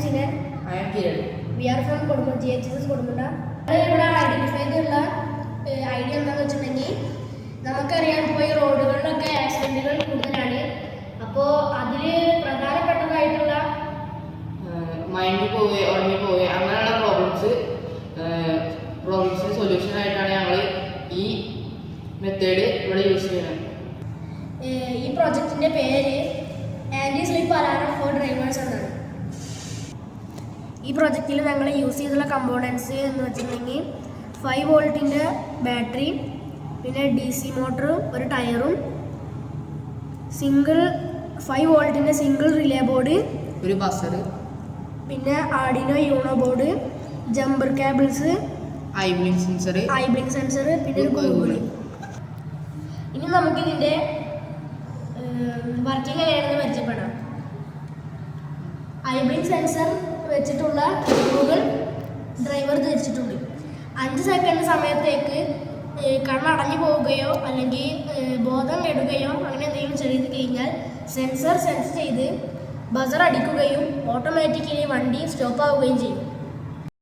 Sinan. I am Kiran. We are from Kodumunda, GHS Kodumunda. ഇവിടെ identify ചെയ്തുള്ള idea എന്താണെന്ന് വെച്ചിട്ടുണ്ടെങ്കിൽ നമുക്കറിയാം ഇപ്പോൾ ഈ റോഡുകളിലൊക്കെ ആക്സിഡന്റുകൾ കൂടുതലാണ്. അപ്പോൾ അതിൽ പ്രധാനപ്പെട്ടതായിട്ടുള്ള മൈൻഡ് പോവുകയോ ഉറങ്ങി പോവുകയോ അങ്ങനെയുള്ള പ്രോബ്ലംസിന് സൊല്യൂഷൻ ആയിട്ടാണ് ഞങ്ങൾ ഈ മെത്തേഡ് ഇവിടെ യൂസ് ചെയ്യുന്നത്. ഈ പ്രോജക്റ്റിൻ്റെ പേര് anti slip alarm for drivers എന്നാണ്. ഈ പ്രോജക്റ്റിൽ ഞങ്ങൾ യൂസ് ചെയ്തുള്ള കമ്പോണൻസ് എന്ന് വെച്ചിട്ടുണ്ടെങ്കിൽ 5 വോൾട്ടിൻ്റെ ബാറ്ററി, പിന്നെ DC മോട്ടറും ഒരു ടയറും, 5 വോൾട്ടിൻ്റെ സിംഗിൾ റിലേ ബോർഡ്, ഒരു ബസർ, പിന്നെ Arduino you know board, jumper cables, I blink sensor, പിന്നെ ഒരു ഗൂഗിൾ. ഇനി നമുക്കിതിൻ്റെ വർക്കിംഗ് എങ്ങനെയാണെന്ന് പരിചയപ്പെടാം. ഐ ബ്ലിങ്ക് സെൻസർ വെച്ചിട്ടുള്ള ഗൂഗിൾ ഡ്രൈവർ ധരിച്ചിട്ടുണ്ട്. 5 സെക്കൻഡ് സമയത്തേക്ക് കണ്ണടഞ്ഞു പോവുകയോ അല്ലെങ്കിൽ ബോധം കെടുകയോ അങ്ങനെ എന്തെങ്കിലും ചെയ്ത് കഴിഞ്ഞാൽ സെൻസർ സെൻസ് ചെയ്ത് ബസർ അടിക്കുകയും ഓട്ടോമാറ്റിക്കലി വണ്ടി സ്റ്റോപ്പ് ആവുകയും ചെയ്യും.